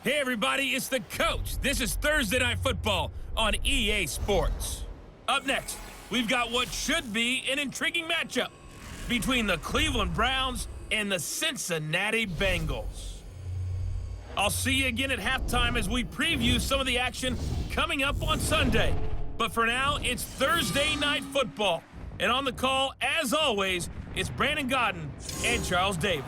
Hey everybody, it's the coach. This is Thursday Night Football on EA Sports. Up next, we've got what should be an intriguing matchup between the Cleveland Browns and the Cincinnati Bengals. I'll see you again at halftime as we preview some of the action coming up on Sunday. But for now, it's Thursday Night Football. And on the call, as always, it's Brandon Godden and Charles Davis.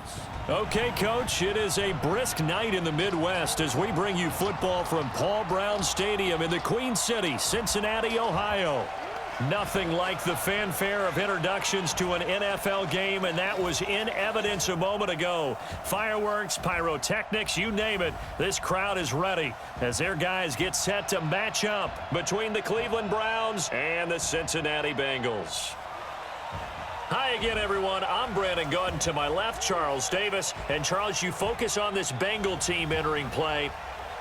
Okay, Coach, it is a brisk night in the Midwest as we bring you football from Paul Brown Stadium in the Queen City, Cincinnati, Ohio. Nothing like the fanfare of introductions to an NFL game, and that was in evidence a moment ago. Fireworks, pyrotechnics, you name it. This crowd is ready as their guys get set to match up between the Cleveland Browns and the Cincinnati Bengals. Hi again, everyone. I'm Brandon Godden. To my left, Charles Davis. And, Charles, you focus on this Bengal team entering play.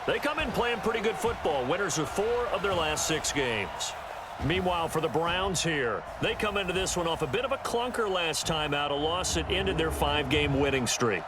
They come in playing pretty good football. Winners of 4 of their last 6 games. Meanwhile, for the Browns here, they come into this one off a bit of a clunker last time out, a loss that ended their 5-game winning streak.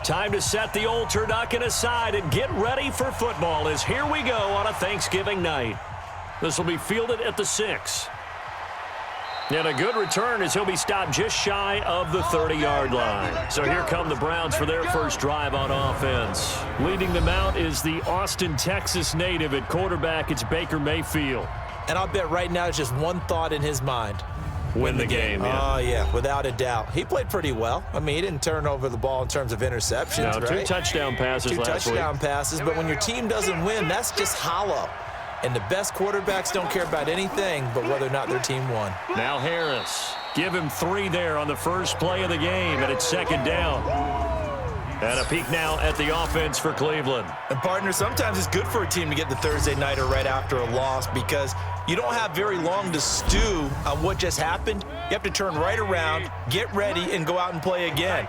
Time to set the old turducken aside and get ready for football as here we go on a Thanksgiving night. This will be fielded at the 6. And a good return as he'll be stopped just shy of the 30-yard line. So here come the Browns for their first drive on offense. Leading them out is the Austin, Texas native at quarterback. It's Baker Mayfield. And I'll bet right now it's just one thought in his mind. Win the game. Oh, yeah, without a doubt. He played pretty well. I mean, he didn't turn over the ball in terms of interceptions, no, 2 touchdown passes last week. 2 touchdown passes, but when your team doesn't win, that's just hollow. And the best quarterbacks don't care about anything but whether or not their team won. Now Harris. Give him 3 there on the first play of the game, and it's 2nd down. And a peek now at the offense for Cleveland. And, partner, sometimes it's good for a team to get the Thursday nighter right after a loss because you don't have very long to stew on what just happened. You have to turn right around, get ready, and go out and play again.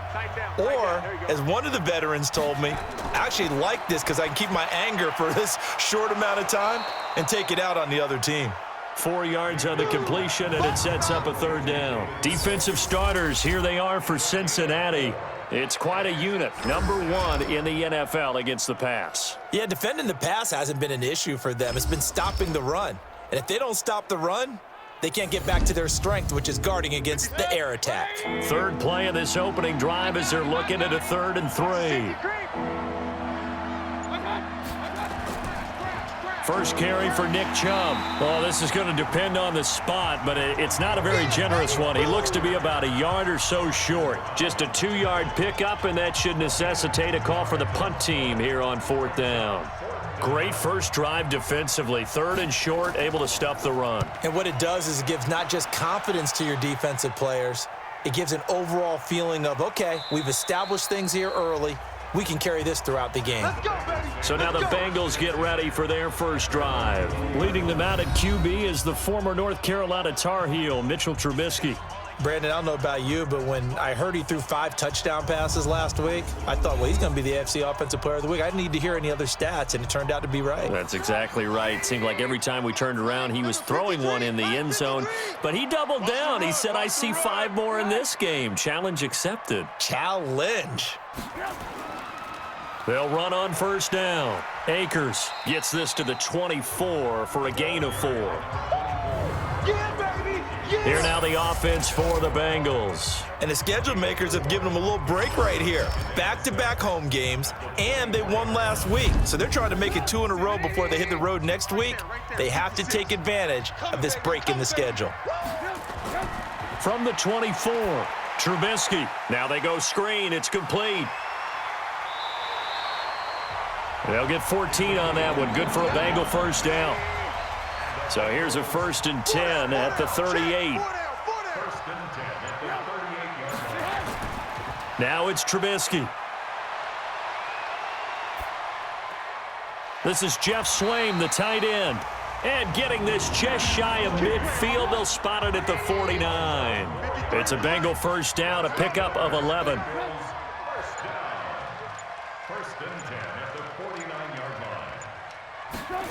Or, as one of the veterans told me, I actually like this because I can keep my anger for this short amount of time and take it out on the other team. 4 yards on the completion, and it sets up a 3rd down. Defensive starters, here they are for Cincinnati. It's quite a unit, number 1 in the NFL against the pass. Yeah, defending the pass hasn't been an issue for them. It's been stopping the run. And if they don't stop the run, they can't get back to their strength, which is guarding against the air attack. 3rd play of this opening drive as they're looking at a 3rd and 3. First carry for Nick Chubb. Well, this is going to depend on the spot, but it's not a very generous one. He looks to be about a yard or so short. Just a 2-yard pickup, and that should necessitate a call for the punt team here on 4th down. Great first drive defensively. 3rd and short, able to stuff the run. And what it does is it gives not just confidence to your defensive players, it gives an overall feeling of, okay, we've established things here early. We can carry this throughout the game. Let's go, baby. So now the Bengals get ready for their first drive. Leading them out at QB is the former North Carolina Tar Heel, Mitchell Trubisky. Brandon, I don't know about you, but when I heard he threw 5 touchdown passes last week, I thought, well, he's going to be the AFC Offensive Player of the Week. I didn't need to hear any other stats, and it turned out to be right. That's exactly right. It seemed like every time we turned around, he was throwing one in the end zone. But he doubled down. He said, I see 5 more in this game. Challenge accepted. Challenge. They'll run on first down. Akers gets this to the 24 for a gain of 4. Yeah, baby. Yeah. Here now the offense for the Bengals. And the schedule makers have given them a little break right here. Back-to-back home games, and they won last week. So they're trying to make it 2 in a row before they hit the road next week. They have to take advantage of this break in the schedule. From the 24, Trubisky. Now they go screen. It's complete. They'll get 14 on that one. Good for a Bengal first down. So here's a 1st and 10 at the 38. Now it's Trubisky. This is Jeff Swaim, the tight end. And getting this just shy of midfield, they'll spot it at the 49. It's a Bengal 1st down, a pickup of 11. First and 10 at the 49-yard line.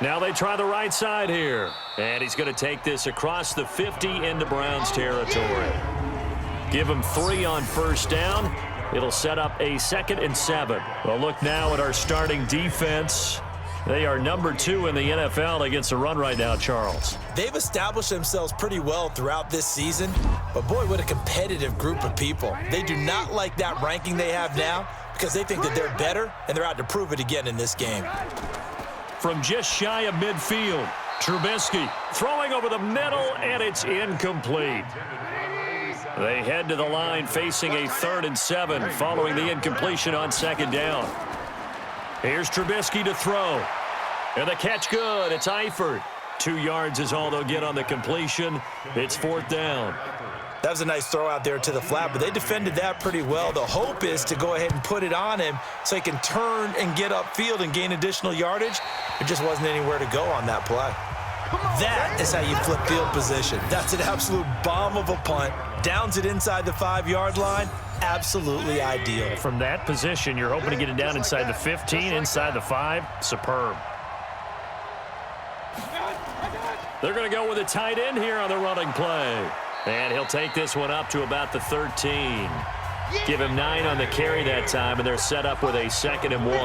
Now they try the right side here. And he's going to take this across the 50 into Browns territory. Give him 3 on 1st down. It'll set up a 2nd and 7. Well, look now at our starting defense. They are number 2 in the NFL against the run right now, Charles. They've established themselves pretty well throughout this season, but boy, what a competitive group of people. They do not like that ranking they have now because they think that they're better, and they're out to prove it again in this game. From just shy of midfield, Trubisky throwing over the middle, and it's incomplete. They head to the line facing a 3rd and 7 following the incompletion on 2nd down. Here's Trubisky to throw. And the catch good. It's Eifert. 2 yards is all they'll get on the completion. It's 4th down. That was a nice throw out there to the flat, but they defended that pretty well. The hope is to go ahead and put it on him so he can turn and get upfield and gain additional yardage. There just wasn't anywhere to go on that play. That is how you flip field position. That's an absolute bomb of a punt. Downs it inside the 5-yard line. Absolutely ideal. From that position, you're hoping to get it down inside the 15, inside the 5. Superb. They're going to go with a tight end here on the running play. And he'll take this one up to about the 13. Give him 9 on the carry that time, and they're set up with a 2nd and 1.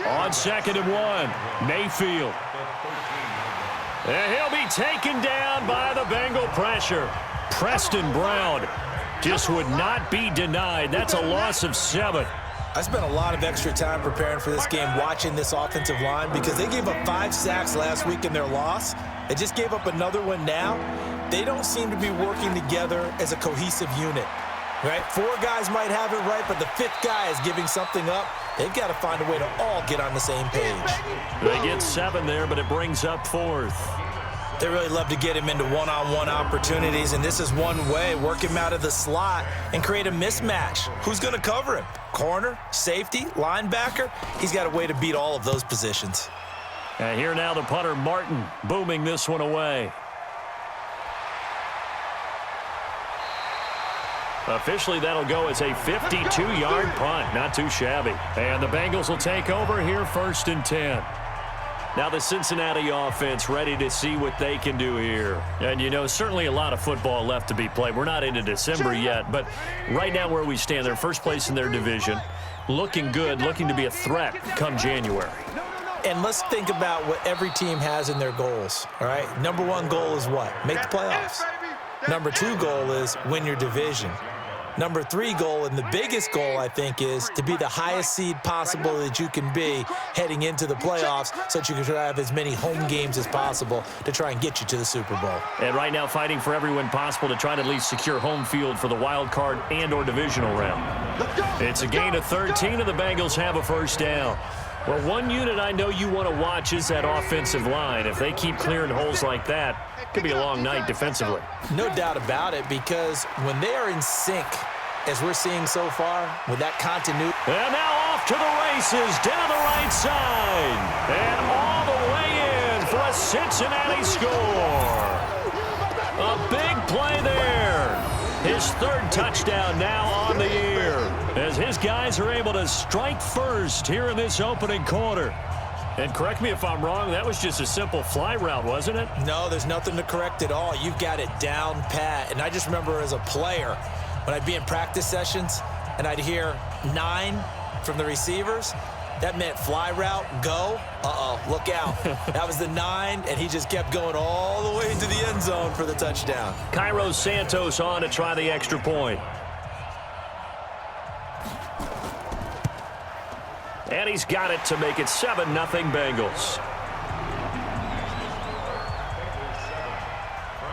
On 2nd and 1, Mayfield. And he'll be taken down by the Bengal pressure. Preston Brown just would not be denied. That's a loss of 7. I spent a lot of extra time preparing for this game watching this offensive line because they gave up 5 sacks last week in their loss. They just gave up another one now. They don't seem to be working together as a cohesive unit. Right? 4 guys might have it right, but the 5th guy is giving something up. They've got to find a way to all get on the same page. They get 7 there, but it brings up 4th. They really love to get him into one-on-one opportunities, and this is one way. Work him out of the slot and create a mismatch. Who's going to cover him? Corner, safety, linebacker? He's got a way to beat all of those positions. And here now the punter, Martin, booming this one away. Officially, that'll go as a 52-yard punt. Not too shabby. And the Bengals will take over here 1st and 10. Now the Cincinnati offense ready to see what they can do here. And, you know, certainly a lot of football left to be played. We're not into December yet, but right now where we stand, they're first place in their division. Looking good, looking to be a threat come January. And let's think about what every team has in their goals, all right? Number 1 goal is what? Make the playoffs. Number 2 goal is win your division. Number 3 goal, and the biggest goal, I think, is to be the highest seed possible that you can be heading into the playoffs so that you can have as many home games as possible to try and get you to the Super Bowl. And right now fighting for every win possible to try to at least secure home field for the wild card and or divisional round. It's a gain of 13, and the Bengals have a 1st down. Well, one unit I know you want to watch is that offensive line. If they keep clearing holes like that, it could be a long night defensively. No doubt about it, because when they are in sync, as we're seeing so far, with that continuity. And now off to the races, down the right side. And all the way in for a Cincinnati score. A big play there. His 3rd touchdown now on the year, as his guys are able to strike first here in this opening quarter. And correct me if I'm wrong, that was just a simple fly route, wasn't it? No, there's nothing to correct at all. You've got it down pat. And I just remember as a player, when I'd be in practice sessions and I'd hear 9 from the receivers, that meant fly route, go. Look out. That was the 9, and he just kept going all the way into the end zone for the touchdown. Cairo Santos on to try the extra point. And he's got it to make it 7-0 Bengals.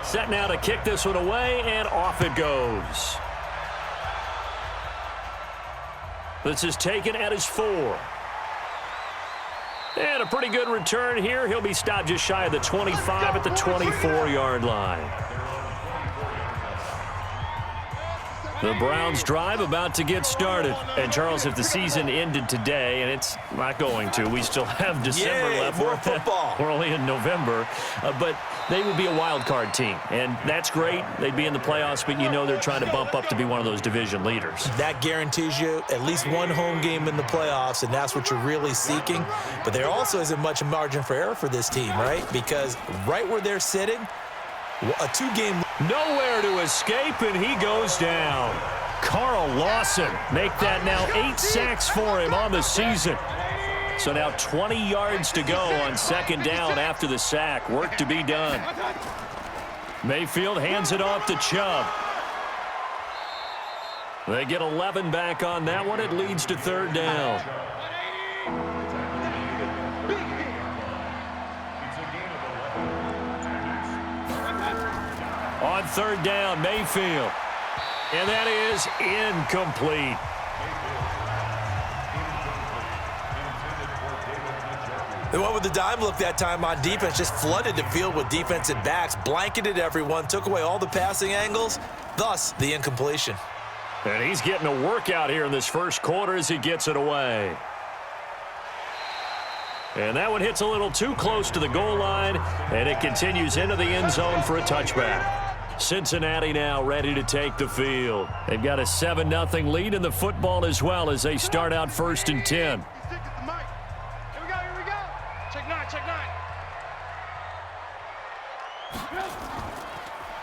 Set now to kick this one away, and off it goes. This is taken at his 4. And a pretty good return here. He'll be stopped just shy of the 25 at the 24-yard line. The Browns drive about to get started. And, Charles, if the season ended today, and it's not going to, we still have December left. More football. We're only in November. But they would be a wild card team. And that's great. They'd be in the playoffs, but you know they're trying to bump up to be one of those division leaders. That guarantees you at least one home game in the playoffs, and that's what you're really seeking. But there also isn't much margin for error for this team, right? Because right where they're sitting, a two-game. Nowhere to escape, and he goes down. Carl Lawson make that now 8 sacks for him on the season. So now 20 yards to go on second down after the sack. Work to be done. Mayfield hands it off to Chubb. They get 11 back on that one. It leads to third down. On third down, Mayfield. And that is incomplete. They went with the dime look that time on defense, just flooded the field with defensive backs, blanketed everyone, took away all the passing angles, thus the incompletion. And he's getting a workout here in this first quarter as he gets it away. And that one hits a little too close to the goal line, and it continues into the end zone for a touchback. Cincinnati now ready to take the field. They've got a 7-0 lead in the football as well as they start out first and 10.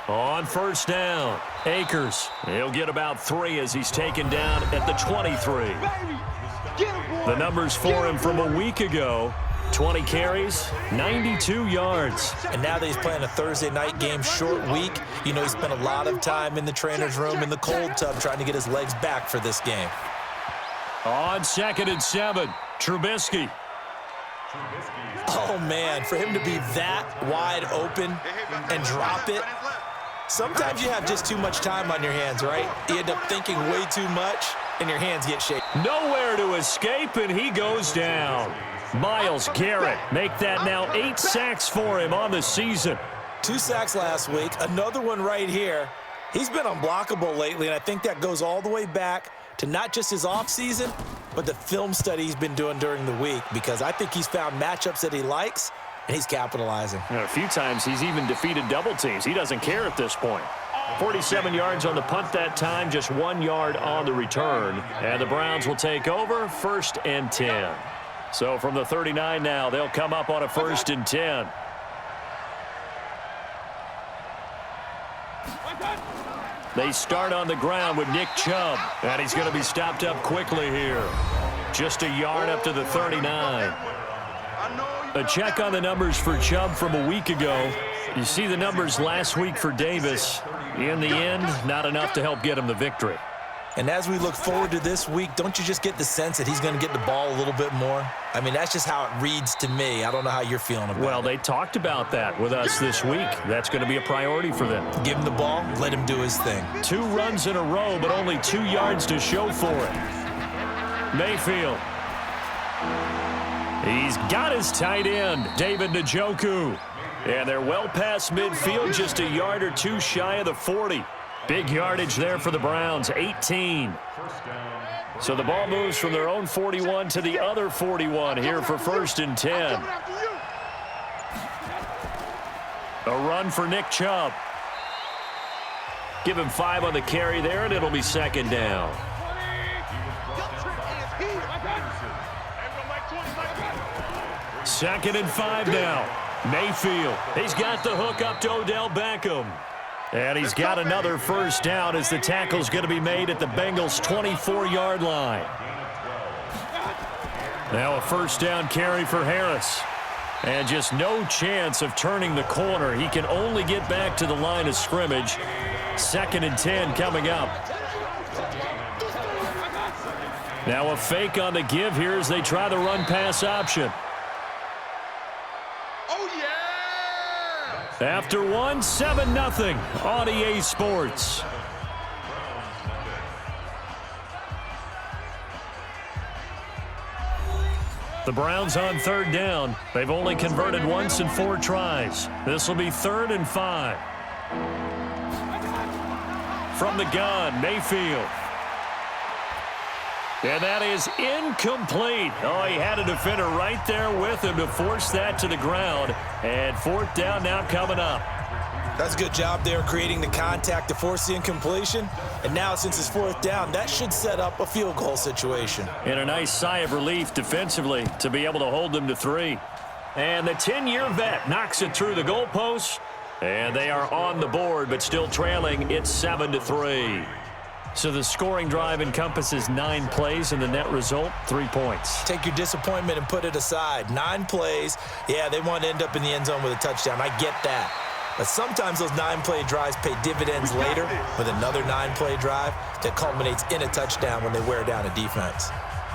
On first down, Akers. He'll get about 3 as he's taken down at the 23. The numbers for him from a week ago. 20 carries, 92 yards. And now that he's playing a Thursday night game, short week, you know, he spent a lot of time in the trainer's room in the cold tub trying to get his legs back for this game. On second and 7, Trubisky. Oh, man, for him to be that wide open and drop it. Sometimes you have just too much time on your hands, right? You end up thinking way too much, and your hands get shaky. Nowhere to escape, and he goes down. Myles Garrett make that now 8 sacks for him on the season. 2 sacks last week, another one right here. He's been unblockable lately, and I think that goes all the way back to not just his offseason, but the film study he's been doing during the week, because I think he's found matchups that he likes, and he's capitalizing. And a few times he's even defeated double teams. He doesn't care at this point. 47 yards on the punt that time, just 1 yard on the return. And the Browns will take over first and 10. So from the 39 now, they'll come up on a first and 10. They start on the ground with Nick Chubb. And he's going to be stopped up quickly here. Just a yard up to the 39. A check on the numbers for Chubb from a week ago. You see the numbers last week for Davis. In the end, not enough to help get him the victory. And as we look forward to this week, don't you just get the sense that he's going to get the ball a little bit more? I mean, that's just how it reads to me. I don't know how you're feeling about it. Well, they talked about that with us this week. That's going to be a priority for them. Give him the ball, let him do his thing. 2 runs in a row, but only 2 yards to show for it. Mayfield. He's got his tight end, David Njoku. And they're well past midfield, just a yard or 2 shy of the 40. Big yardage there for the Browns, 18. So the ball moves from their own 41 to the other 41 here for first and 10. A run for Nick Chubb. Give him 5 on the carry there, and it'll be second down. Second and 5 now. Mayfield. He's got the hook up to Odell Beckham. And he's got another first down as the tackle's going to be made at the Bengals' 24-yard line. Now a first down carry for Harris. And just no chance of turning the corner. He can only get back to the line of scrimmage. Second and 10 coming up. Now a fake on the give here as they try the run-pass option. After one, 7-0 on EA Sports. The Browns on third down. They've only converted once in 4 tries. This will be 3rd and 5. From the gun, Mayfield. And that is incomplete. Oh, he had a defender right there with him to force that to the ground. And 4th down now coming up. That's a good job there creating the contact to force the incompletion. And now since it's 4th down, that should set up a field goal situation. And a nice sigh of relief defensively to be able to hold them to 3. And the 10-year vet knocks it through the goalpost. And they are on the board, but still trailing. It's 7-3. So the scoring drive encompasses 9 plays, and the net result, 3 points. Take your disappointment and put it aside. 9 plays. Yeah, they want to end up in the end zone with a touchdown. I get that. But sometimes those 9-play drives pay dividends later with another 9-play drive that culminates in a touchdown when they wear down a defense.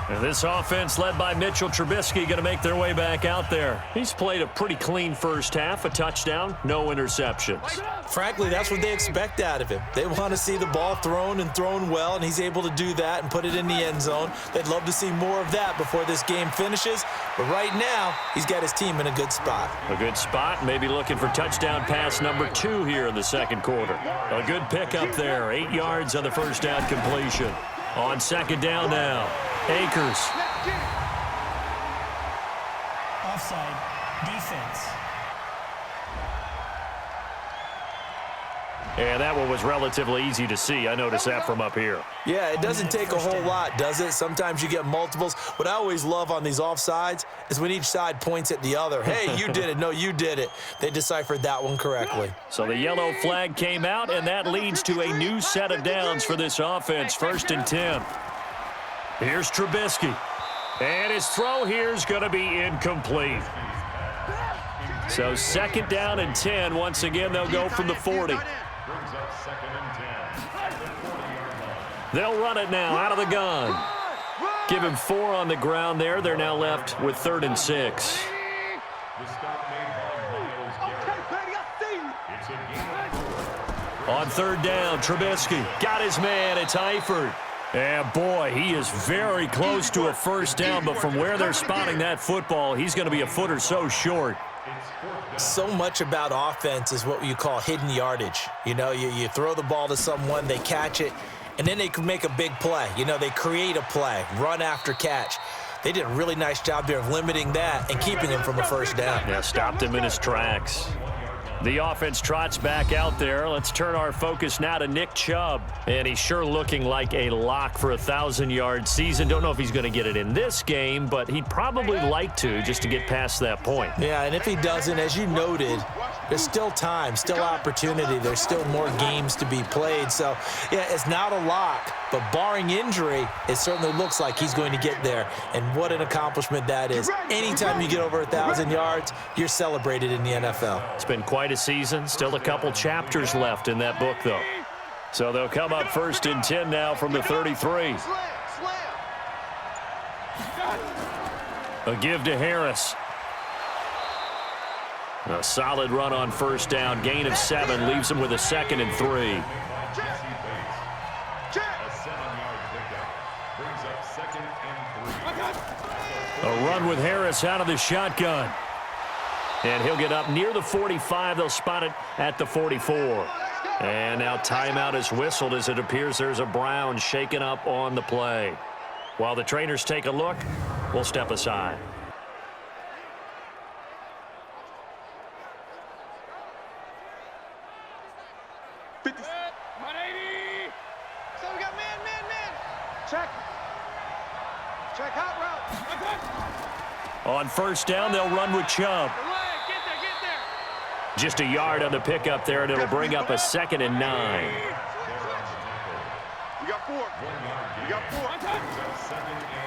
And this offense led by Mitchell Trubisky going to make their way back out there. He's played a pretty clean first half, a touchdown, no interceptions. Frankly, that's what they expect out of him. They want to see the ball thrown and thrown well, and he's able to do that and put it in the end zone. They'd love to see more of that before this game finishes. But right now, he's got his team in a good spot. A good spot, maybe looking for touchdown pass number 2 here in the second quarter. A good pickup there, 8 yards on the first down completion. On second down now, Akers. Offside, defense. And that one was relatively easy to see. I noticed that from up here. Yeah, it doesn't take a whole lot, does it? Sometimes you get multiples. What I always love on these offsides is when each side points at the other. Hey, you did it. No, you did it. They deciphered that one correctly. So the yellow flag came out, and that leads to a new set of downs for this offense. 1st and 10. Here's Trubisky. And his throw here is going to be incomplete. So 2nd down and 10. Once again, they'll go from the 40. They'll run it now out of the gun. Give him 4 on the ground there. They're now left with 3rd and 6. On 3rd down, Trubisky got his man. It's Eifert. And boy, he is very close to a first down, but from where they're spotting that football, he's going to be a foot or so short. So much about offense is what you call hidden yardage. You know, you throw the ball to someone, they catch it, and then they can make a big play. You know, they create a play, run after catch. They did a really nice job there of limiting that and keeping him from a first down. Yeah, stopped him in his tracks. The offense trots back out there. Let's turn our focus now to Nick Chubb. And he's sure looking like a lock for a 1,000-yard season. Don't know if he's going to get it in this game, but he'd probably like to just to get past that point. Yeah, and if he doesn't, as you noted, there's still time, still opportunity. There's still more games to be played. So, yeah, it's not a lock, but barring injury, it certainly looks like he's going to get there. And what an accomplishment that is. Anytime you get over 1,000 yards, you're celebrated in the NFL. It's been quite a season. Still a couple chapters left in that book, though. So they'll come up 1st and 10 now from the 33. A give to Harris. A solid run on 1st down. Gain of 7 leaves him with a 2nd and 3. A run with Harris out of the shotgun. And he'll get up near the 45. They'll spot it at the 44. And now timeout is whistled as it appears there's a Brown shaken up on the play. While the trainers take a look, we'll step aside. Check hot route. On 1st down, they'll run with Chubb. Get there. Just a yard on the pickup there, and it'll bring up a 2nd and 9. We got 4. We got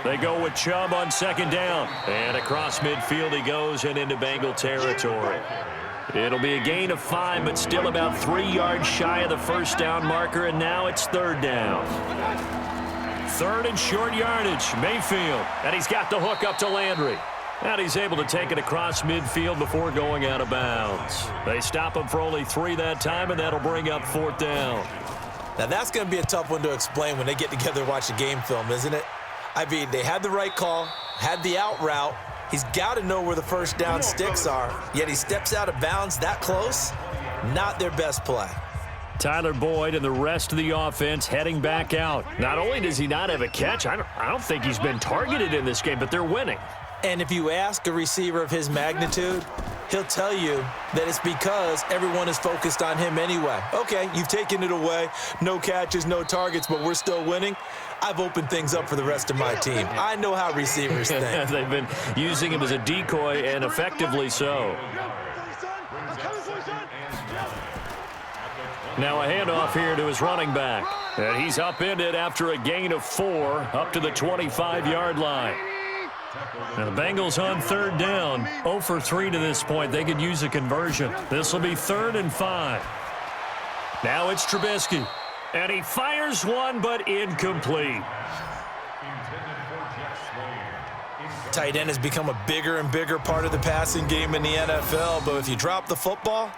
4. They go with Chubb on 2nd down. And across midfield he goes and into Bengal territory. It'll be a gain of 5, but still about 3 yards shy of the first down marker, and now it's 3rd down. 3rd and short yardage, Mayfield. And he's got the hook up to Landry. And he's able to take it across midfield before going out of bounds. They stop him for only 3 that time, and that'll bring up 4th down. Now, that's going to be a tough one to explain when they get together and watch the game film, isn't it? I mean, they had the right call, had the out route, He's got to know where the first down sticks are, yet he steps out of bounds that close. Not their best play. Tyler Boyd and the rest of the offense heading back out. Not only does he not have a catch, I don't think he's been targeted in this game, but they're winning. And if you ask a receiver of his magnitude, he'll tell you that it's because everyone is focused on him anyway. Okay, you've taken it away. No catches, no targets, but we're still winning. I've opened things up for the rest of my team. I know how receivers think. They've been using him as a decoy, and effectively so. Now a handoff here to his running back. And he's upended after a gain of 4 up to the 25-yard line. Now the Bengals on third down, 0 for 3 to this point. They could use a conversion. This will be 3rd and 5. Now it's Trubisky. And he fires one, but incomplete. Tight end has become a bigger and bigger part of the passing game in the NFL, but if you drop the football,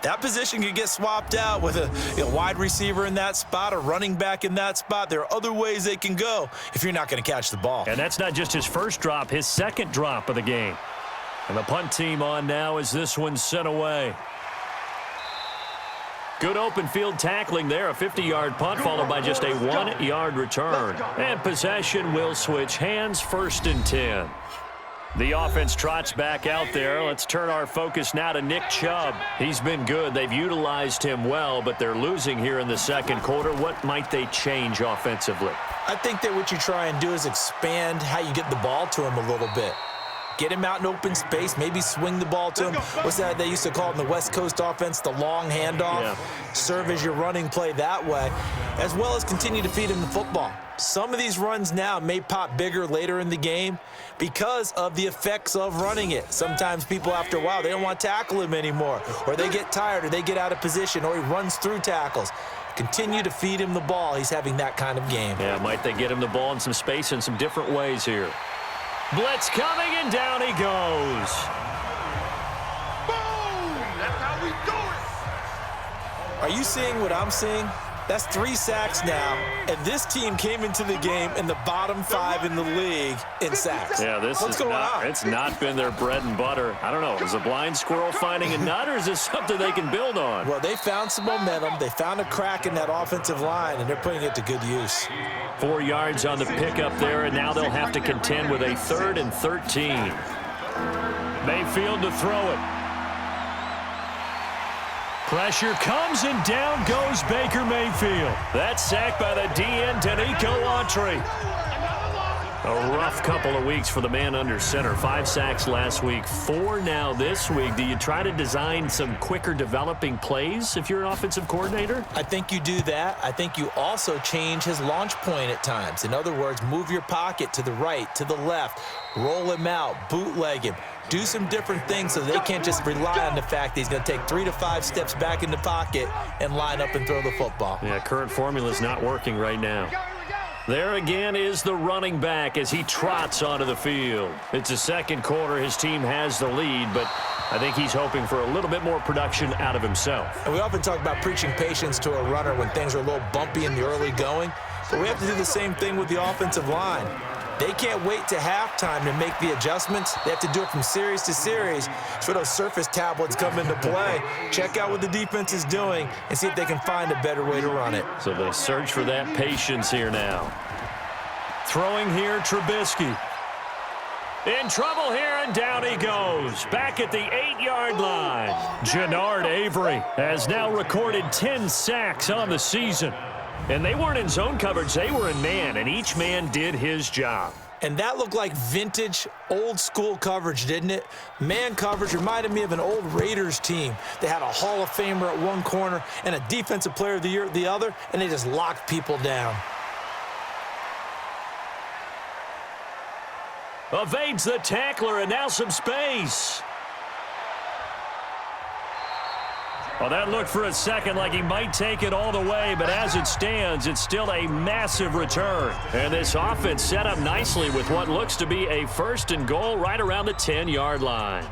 that position could get swapped out with a wide receiver in that spot, a running back in that spot. There are other ways they can go if you're not going to catch the ball. And that's not just his first drop, his second drop of the game. And the punt team on now as this one's sent away. Good open field tackling there, a 50-yard punt followed by just a 1-yard return. And possession will switch hands, 1st and 10. The offense trots back out there. Let's turn our focus now to Nick Chubb. He's been good. They've utilized him well, but they're losing here in the second quarter. What might they change offensively? I think that what you try and do is expand how you get the ball to him a little bit. Get him out in open space, maybe swing the ball to him. What's that they used to call it in the West Coast offense, the long handoff? Yeah. Serve as your running play that way, as well as continue to feed him the football. Some of these runs now may pop bigger later in the game because of the effects of running it. Sometimes people, after a while, they don't want to tackle him anymore, or they get tired, or they get out of position, or he runs through tackles. Continue to feed him the ball. He's having that kind of game. Yeah, might they get him the ball in some space in some different ways here. Blitz coming, and down he goes. Boom! That's how we do it. Are you seeing what I'm seeing? That's 3 sacks now, and this team came into the game in the bottom 5 in the league in sacks. Yeah, What's going on? It's not been their bread and butter. I don't know. Is a blind squirrel finding a nut, or is this something they can build on? Well, they found some momentum. They found a crack in that offensive line, and they're putting it to good use. 4 yards on the pickup there, and now they'll have to contend with a 3rd and 13. Mayfield to throw it. Pressure comes, and down goes Baker Mayfield. That's sacked by the DN, Danico Autry. A rough couple of weeks for the man under center. 5 sacks last week, 4 now this week. Do you try to design some quicker developing plays if you're an offensive coordinator? I think you do that. I think you also change his launch point at times. In other words, move your pocket to the right, to the left, roll him out, bootleg him. Do some different things so they can't just rely on the fact that he's going to take 3 to 5 steps back in the pocket and line up and throw the football. Yeah, current formula is not working right now. There again is the running back as he trots onto the field. It's the second quarter. His team has the lead, but I think he's hoping for a little bit more production out of himself. And we often talk about preaching patience to a runner when things are a little bumpy in the early going, but we have to do the same thing with the offensive line. They can't wait to halftime to make the adjustments. They have to do it from series to series. So those surface tablets come into play. Check out what the defense is doing and see if they can find a better way to run it. So they search for that patience here now. Throwing here, Trubisky. In trouble here, and down he goes. Back at the 8-yard line. Jannard Avery has now recorded 10 sacks on the season. And they weren't in zone coverage, they were in man, and each man did his job. And that looked like vintage, old-school coverage, didn't it? Man coverage reminded me of an old Raiders team. They had a Hall of Famer at one corner and a Defensive Player of the Year at the other, and they just locked people down. Evades the tackler, and now some space. Well, that looked for a second like he might take it all the way, but as it stands, it's still a massive return. And this offense set up nicely with what looks to be a 1st and goal right around the 10-yard line.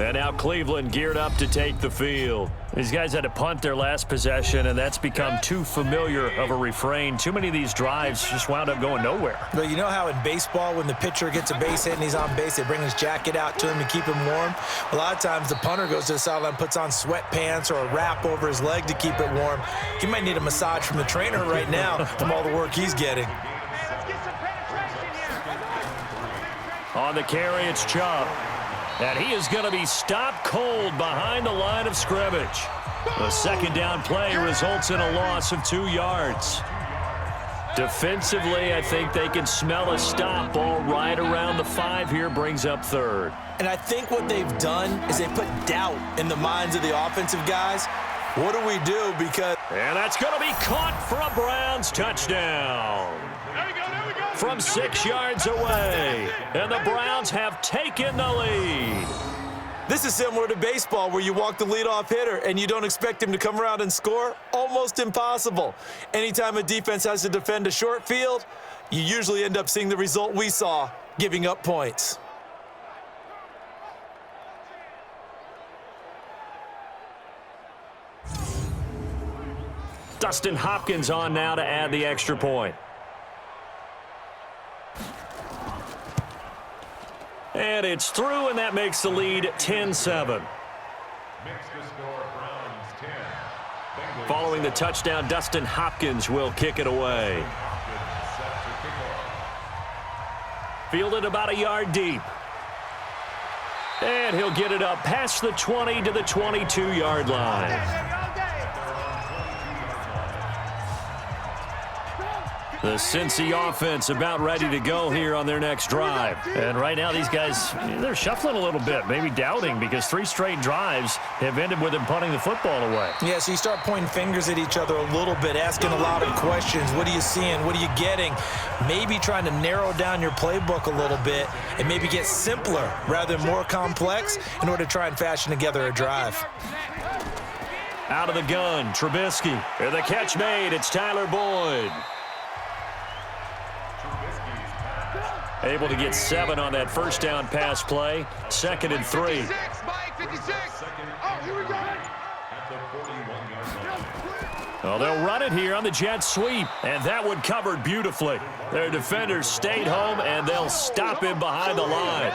And now Cleveland geared up to take the field. These guys had to punt their last possession, and that's become too familiar of a refrain. Too many of these drives just wound up going nowhere. But you know how in baseball, when the pitcher gets a base hit and he's on base, they bring his jacket out to him to keep him warm? A lot of times the punter goes to the sideline, puts on sweatpants or a wrap over his leg to keep it warm. He might need a massage from the trainer right now from all the work he's getting. On the carry, it's Chubb. And he is going to be stopped cold behind the line of scrimmage. The second down play results in a loss of 2 yards. Defensively, I think they can smell a stop ball right around the 5 here, brings up third. And I think what they've done is they put doubt in the minds of the offensive guys. What do we do? Because... And that's going to be caught for a Browns touchdown. From 6 yards away. And the Browns have taken the lead. This is similar to baseball where you walk the leadoff hitter and you don't expect him to come around and score. Almost impossible. Anytime a defense has to defend a short field, you usually end up seeing the result we saw, giving up points. Dustin Hopkins on now to add the extra point. And it's through, and that makes the lead 10-7. Following the touchdown, Dustin Hopkins will kick it away. Fielded about a yard deep. And he'll get it up past the 20 to the 22-yard line. The Cincy offense about ready to go here on their next drive. And right now these guys, they're shuffling a little bit, maybe doubting, because 3 straight drives have ended with them punting the football away. Yeah, so you start pointing fingers at each other a little bit, asking a lot of questions. What are you seeing? What are you getting? Maybe trying to narrow down your playbook a little bit and maybe get simpler rather than more complex in order to try and fashion together a drive. Out of the gun, Trubisky. And the catch made, it's Tyler Boyd. Able to get 7 on that first down pass play. 2nd and 3. Well, they'll run it here on the jet sweep, and that one covered beautifully. Their defenders stayed home, and they'll stop him behind the line.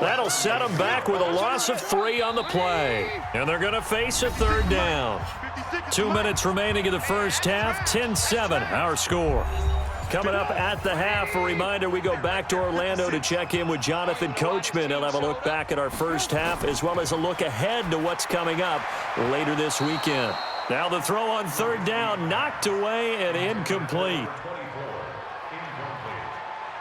That'll set them back with a loss of 3 on the play. And they're going to face a 3rd down. 2 minutes remaining in the first half. 10-7, our score. Coming up at the half, a reminder, we go back to Orlando to check in with Jonathan Coachman. He'll have a look back at our first half as well as a look ahead to what's coming up later this weekend. Now the throw on 3rd down, knocked away and incomplete.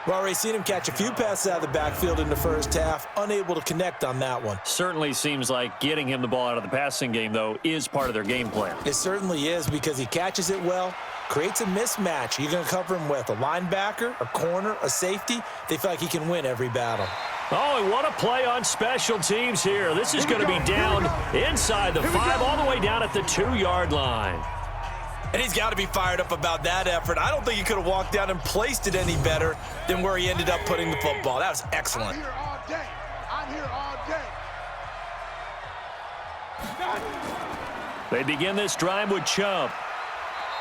We've already seen him catch a few passes out of the backfield in the first half, unable to connect on that one. Certainly seems like getting him the ball out of the passing game, though, is part of their game plan. It certainly is, because he catches it well, creates a mismatch. You're going to cover him with a linebacker, a corner, a safety. They feel like he can win every battle. Oh, and what a play on special teams here. This is going to be down inside the 5, all the way down at the 2-yard line. And he's got to be fired up about that effort. I don't think he could have walked down and placed it any better than where he ended up putting the football. That was excellent. I'm here all day. I'm here all day. They begin this drive with Chubb.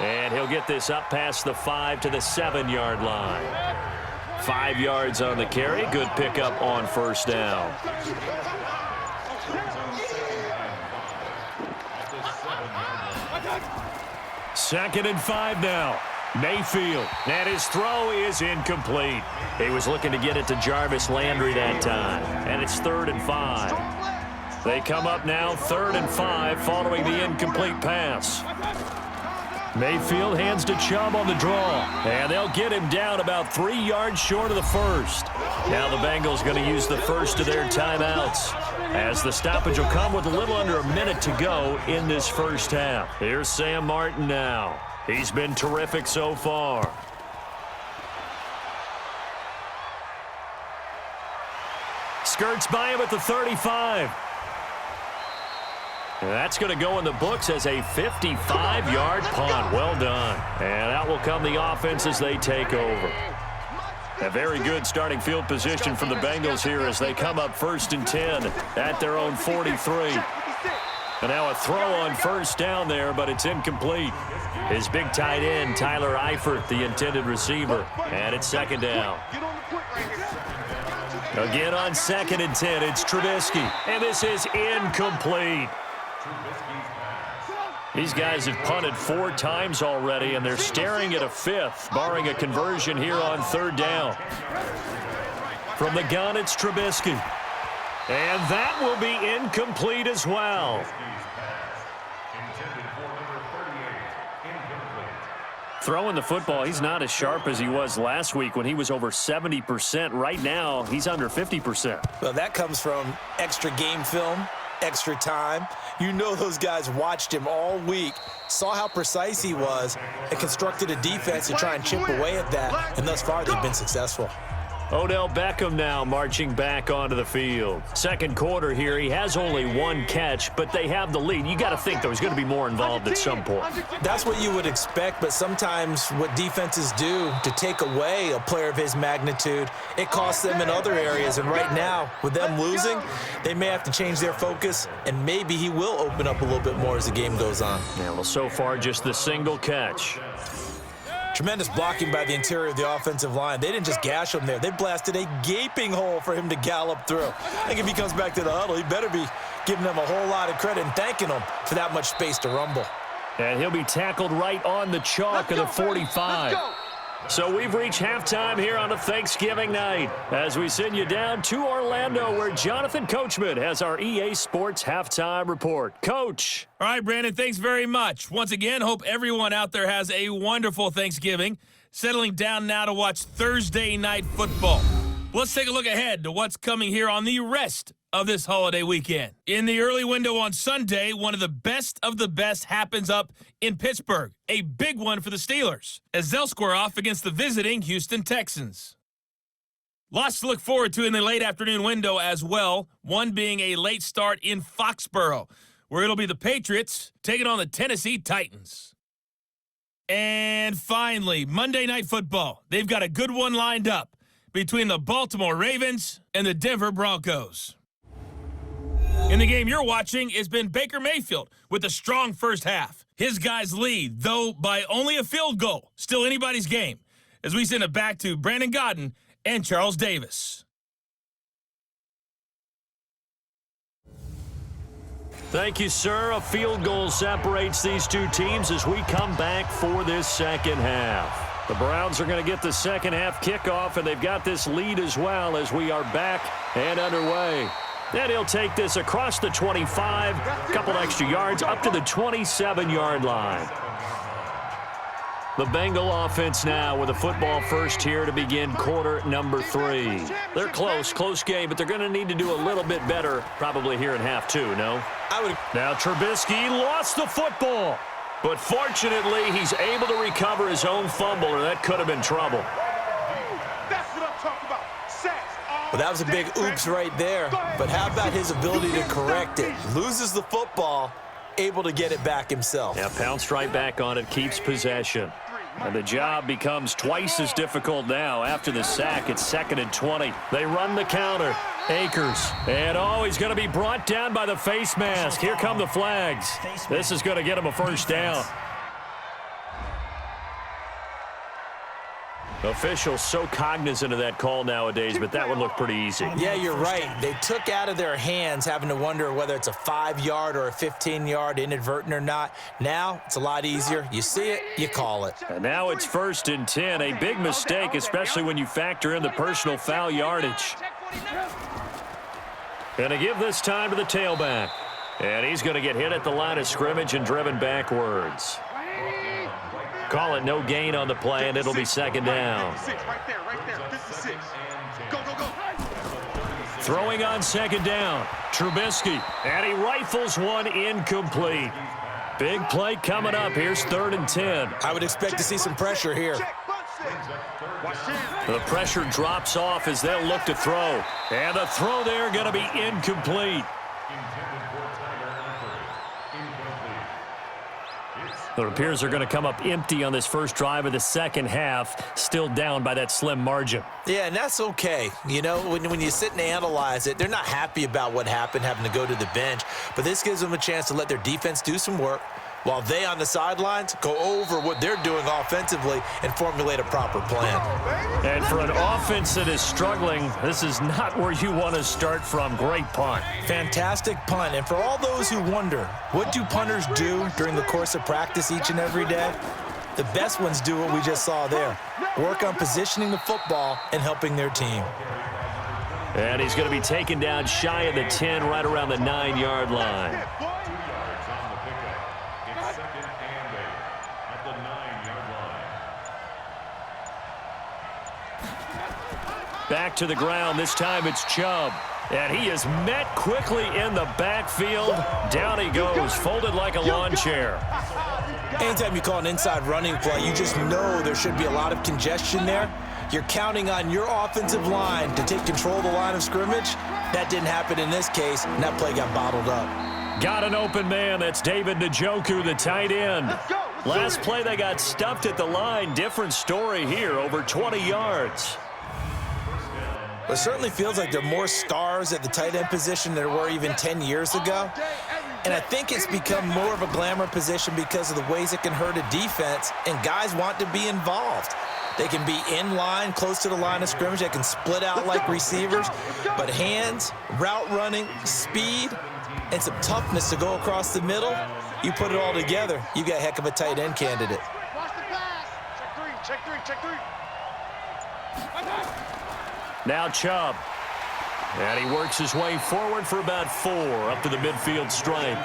And he'll get this up past the 5 to the 7-yard line. 5 yards on the carry. Good pickup on first down. Second and 5 now. Mayfield. And his throw is incomplete. He was looking to get it to Jarvis Landry that time. And it's 3rd and 5. They come up now 3rd and 5 following the incomplete pass. Mayfield hands to Chubb on the draw. And they'll get him down about 3 yards short of the first. Now the Bengals going to use the first of their timeouts, as the stoppage will come with a little under a minute to go in this first half. Here's Sam Martin now. He's been terrific so far. Skirts by him at the 35. And that's going to go in the books as a 55-yard punt. Well done. And out will come the offense as they take over. A very good starting field position for the Bengals here as they come up 1st and 10 at their own 43. And now a throw on 1st down there, but it's incomplete. His big tight end, Tyler Eifert, the intended receiver. And it's 2nd down. Again on 2nd and 10, it's Trubisky. And this is incomplete. These guys have punted 4 times already, and they're staring at a 5th, barring a conversion here on 3rd down. From the gun, it's Trubisky. And that will be incomplete as well. Throwing the football, he's not as sharp as he was last week when he was over 70%. Right now, he's under 50%. Well, that comes from extra game film, extra time. You know those guys watched him all week, saw how precise he was, and constructed a defense to try and chip away at that, and thus far they've been successful. Odell Beckham now marching back onto the field. 2nd quarter here, he has only 1 catch, but they have the lead. You got to think there's going to be more involved at some point. That's what you would expect, but sometimes what defenses do to take away a player of his magnitude, it costs them in other areas. And right now, with them losing, they may have to change their focus, and maybe he will open up a little bit more as the game goes on. Yeah, well, so far just the single catch. Tremendous blocking by the interior of the offensive line. They didn't just gash him there. They blasted a gaping hole for him to gallop through. I think if he comes back to the huddle, he better be giving them a whole lot of credit and thanking them for that much space to rumble. And he'll be tackled right on the chalk of the 45. So we've reached halftime here on a Thanksgiving night as we send you down to Orlando where Jonathan Coachman has our EA Sports Halftime Report. Coach. All right, Brandon, thanks very much. Once again, hope everyone out there has a wonderful Thanksgiving. Settling down now to watch Thursday Night Football. Let's take a look ahead to what's coming here on the rest of this holiday weekend. In the early window on Sunday, one of the best happens up in Pittsburgh. A big one for the Steelers, as they'll square off against the visiting Houston Texans. Lots to look forward to in the late afternoon window as well, one being a late start in Foxborough, where it'll be the Patriots taking on the Tennessee Titans. And finally, Monday Night Football. They've got a good one lined up between the Baltimore Ravens and the Denver Broncos. In the game you're watching has been Baker Mayfield with a strong first half. His guys lead, though by only a field goal. Still anybody's game. As we send it back to Brandon Godden and Charles Davis. Thank you, sir. A field goal separates these two teams as we come back for this second half. The Browns are going to get the second half kickoff, and they've got this lead as well as we are back and underway. Then he'll take this across the 25, a couple extra yards, up to the 27-yard line. The Bengal offense now with a football first here to begin quarter number 3. They're close game, but they're going to need to do a little bit better probably here in half 2, no? Now Trubisky lost the football, but fortunately he's able to recover his own fumble, or that could have been trouble. That's what I'm talking about. Well, that was a big oops right there, but how about his ability to correct it? Loses the football, able to get it back himself. Yeah, pounced right back on it, keeps possession. And the job becomes twice as difficult now after the sack. It's 2nd and 20. They run the counter. Akers. And, he's going to be brought down by the face mask. Here come the flags. This is going to get him a first down. Officials so cognizant of that call nowadays, but that would look pretty easy. Yeah, you're right. They took out of their hands having to wonder whether it's a 5-yard or a 15-yard inadvertent or not. Now it's a lot easier. You see it, you call it. And now it's 1st and 10. A big mistake, especially when you factor in the personal foul yardage. Going to give this time to the tailback. And he's going to get hit at the line of scrimmage and driven backwards. Call it no gain on the play, and it'll be 2nd down. Right there. This is 6. Go. Throwing on 2nd down, Trubisky, and he rifles one incomplete. Big play coming up. Here's 3rd and 10. I would expect to see some pressure here. The pressure drops off as they'll look to throw. And the throw there going to be incomplete. It appears they're going to come up empty on this first drive of the second half, still down by that slim margin. Yeah, and that's okay. You know, when you sit and analyze it, they're not happy about what happened, having to go to the bench. But this gives them a chance to let their defense do some work while they on the sidelines go over what they're doing offensively and formulate a proper plan. And for an offense that is struggling, this is not where you want to start from. Great punt. Fantastic punt. And for all those who wonder, what do punters do during the course of practice each and every day? The best ones do what we just saw there. Work on positioning the football and helping their team. And he's going to be taken down shy of the 10, right around the 9-yard line. Back to the ground. This time it's Chubb. And he is met quickly in the backfield. Down he goes, folded like a lawn chair. Anytime you call an inside running play, you just know there should be a lot of congestion there. You're counting on your offensive line to take control of the line of scrimmage. That didn't happen in this case, and that play got bottled up. Got an open man. That's David Njoku, the tight end. Last play, they got stuffed at the line. Different story here, over 20 yards. It certainly feels like there are more stars at the tight end position than there were even 10 years ago. And I think it's become more of a glamour position because of the ways it can hurt a defense, and guys want to be involved. They can be in line, close to the line of scrimmage. They can split out like receivers. But hands, route running, speed, and some toughness to go across the middle, you put it all together, you got a heck of a tight end candidate. Watch the pass. Check three. Now Chubb. And he works his way forward for about 4 up to the midfield stripe.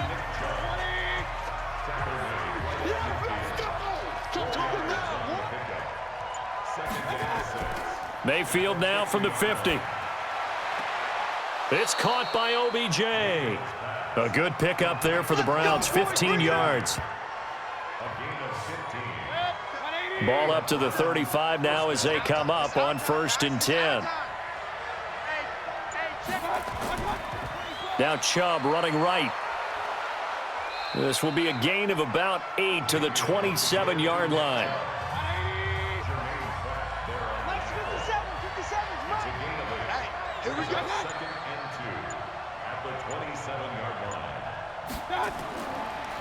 Mayfield now from the 50. It's caught by OBJ. A good pickup there for the Browns, 15 yards. Ball up to the 35 now as they come up on 1st and 10. Now Chubb running right. This will be a gain of about 8 to the 27-yard line. Here we go.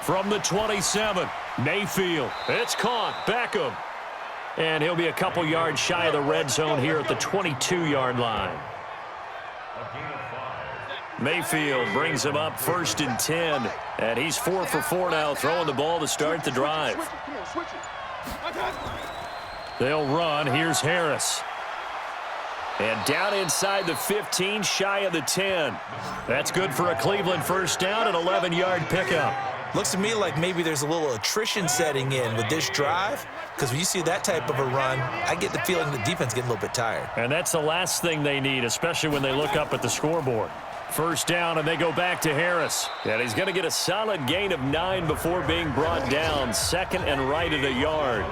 From the 27, Mayfield. It's caught. Beckham. And he'll be a couple yards shy of the red zone here at the 22-yard line. Mayfield brings him up 1st and 10. And he's 4 for 4 now, throwing the ball to start the drive. They'll run. Here's Harris. And down inside the 15, shy of the 10. That's good for a Cleveland first down, an 11-yard pickup. Looks to me like maybe there's a little attrition setting in with this drive, because when you see that type of a run, I get the feeling the defense getting a little bit tired. And that's the last thing they need, especially when they look up at the scoreboard. First down, and they go back to Harris. And he's going to get a solid gain of 9 before being brought down. 2nd and right at a yard.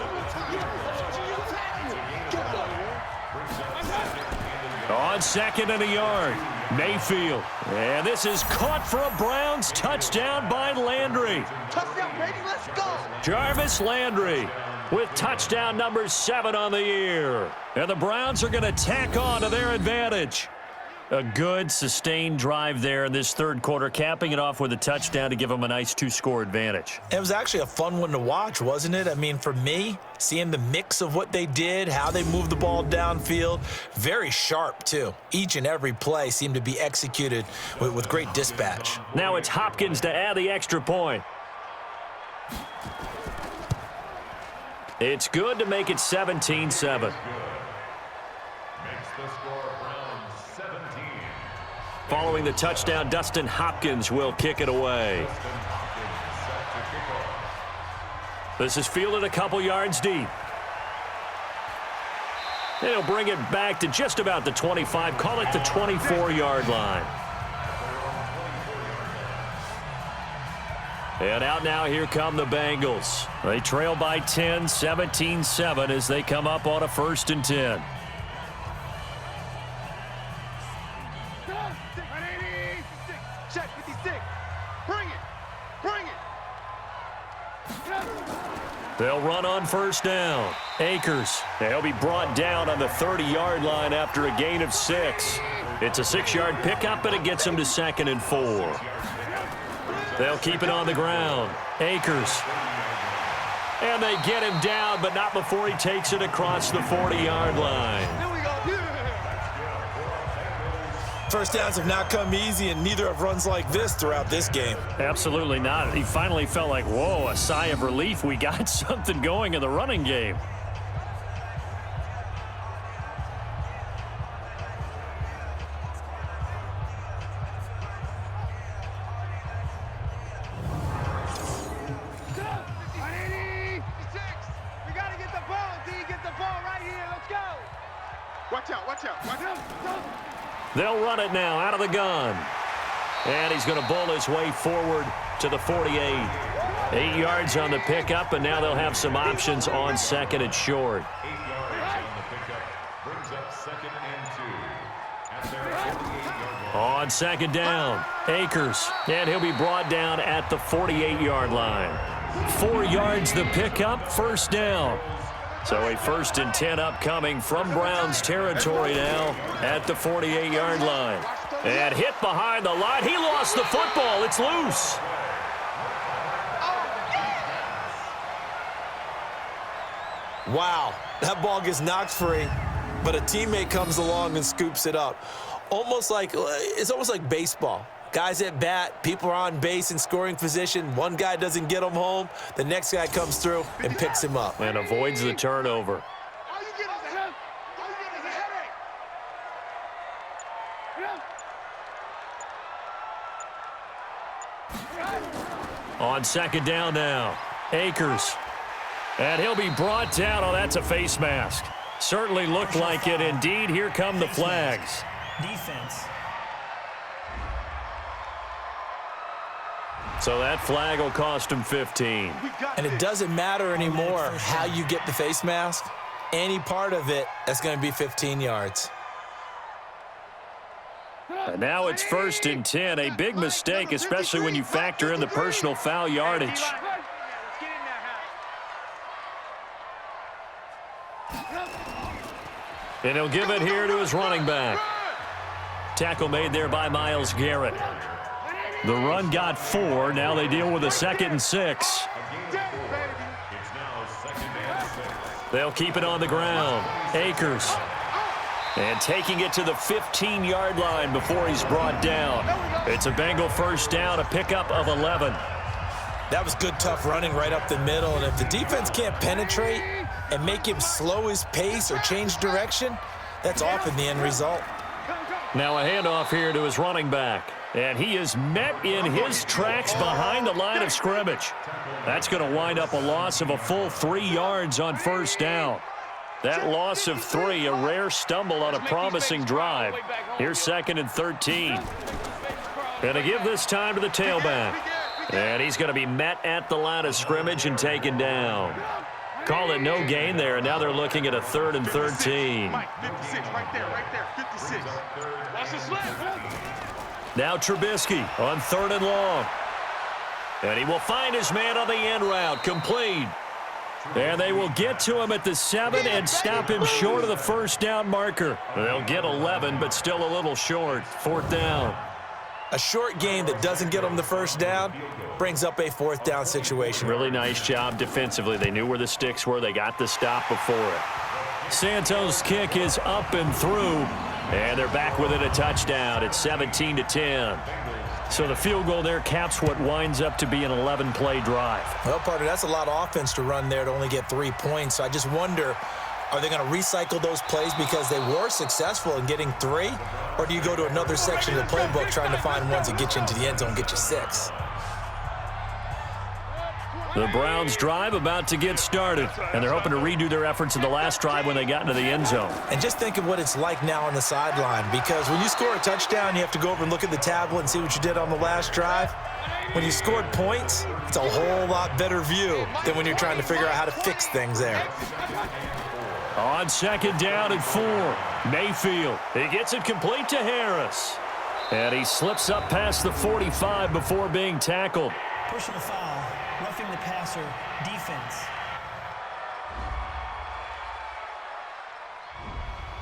On 2nd and a yard, Mayfield. And this is caught for a Browns touchdown by Landry. Touchdown, baby, let's go. Jarvis Landry with touchdown number 7 on the year. And the Browns are going to tack on to their advantage. A good, sustained drive there in this third quarter, capping it off with a touchdown to give them a nice 2-score advantage. It was actually a fun one to watch, wasn't it? I mean, for me, seeing the mix of what they did, how they moved the ball downfield, very sharp, too. Each and every play seemed to be executed with great dispatch. Now it's Hopkins to add the extra point. It's good to make it 17-7. Following the touchdown, Dustin Hopkins will kick it away. This is fielded a couple yards deep. And he'll bring it back to just about the 25, call it the 24-yard line. And out now, here come the Bengals. They trail by 10, 17-7 as they come up on a 1st and 10. Check 56. Bring it. They'll run on first down. Akers. He'll be brought down on the 30-yard line after a gain of 6. It's a 6-yard pickup, and it gets him to 2nd and 4. They'll keep it on the ground. Akers. And they get him down, but not before he takes it across the 40-yard line. First downs have not come easy, and neither have runs like this throughout this game. Absolutely not. He finally felt like, whoa, a sigh of relief. We got something going in the running game. We got to get the ball, D. Get the ball right here. Let's go. Watch out, watch out, watch out. They'll run it now out of the gun. And he's going to bowl his way forward to the 48. 8 yards on the pickup, and now they'll have some options on 2nd and short. 8 yards on the pickup. Brings up 2nd and 2. At their 48-yard line. On 2nd down, Akers. And he'll be brought down at the 48-yard line. 4 yards the pickup, first down. So a 1st and 10 upcoming from Browns territory now at the 48-yard line. And hit behind the line. He lost the football. It's loose. Wow, that ball gets knocked free, but a teammate comes along and scoops it up. It's almost like baseball. Guys at bat, people are on base in scoring position. One guy doesn't get him home. The next guy comes through and picks him up. And avoids the turnover. All you get is a headache. All you get is a headache. On 2nd down now, Akers. And he'll be brought down. Oh, that's a face mask. Certainly looked like it. Indeed, here come the flags. Defense. So that flag will cost him 15. And it doesn't matter anymore how you get the face mask. Any part of it, that's going to be 15 yards. And now it's 1st and 10. A big mistake, especially when you factor in the personal foul yardage. And he'll give it here to his running back. Tackle made there by Myles Garrett. The run got 4. Now they deal with a 2nd and 6. They'll keep it on the ground. Akers. And taking it to the 15-yard line before he's brought down. It's a Bengal first down, a pickup of 11. That was good, tough running right up the middle. And if the defense can't penetrate and make him slow his pace or change direction, that's often the end result. Now a handoff here to his running back. And he is met in his tracks behind the line of scrimmage. That's going to wind up a loss of a full 3 yards on first down. That loss of 3, a rare stumble on a promising drive. Here's 2nd and 13. Going to give this time to the tailback. And he's going to be met at the line of scrimmage and taken down. Call it no gain there, and now they're looking at a 3rd and 13. 56, right there, 56. Watch the slip. Now Trubisky on 3rd and long. And he will find his man on the end route, complete. And they will get to him at the 7 and stop him short of the first down marker. They'll get 11, but still a little short. 4th down. A short gain that doesn't get them the first down brings up a 4th down situation. Really nice job defensively. They knew where the sticks were. They got the stop before it. Santos' kick is up and through. And they're back within a touchdown. It's 17-10. So the field goal there caps what winds up to be an 11-play drive. Well, partner, that's a lot of offense to run there to only get 3 points. So I just wonder, are they going to recycle those plays because they were successful in getting 3? Or do you go to another section of the playbook trying to find ones that get you into the end zone and get you 6? The Browns drive about to get started, and they're hoping to redo their efforts in the last drive when they got into the end zone. And just think of what it's like now on the sideline, because when you score a touchdown, you have to go over and look at the tablet and see what you did on the last drive. When you scored points, it's a whole lot better view than when you're trying to figure out how to fix things there. On 2nd down and 4, Mayfield. He gets it complete to Harris. And he slips up past the 45 before being tackled. Personal foul, roughing the passer, defense.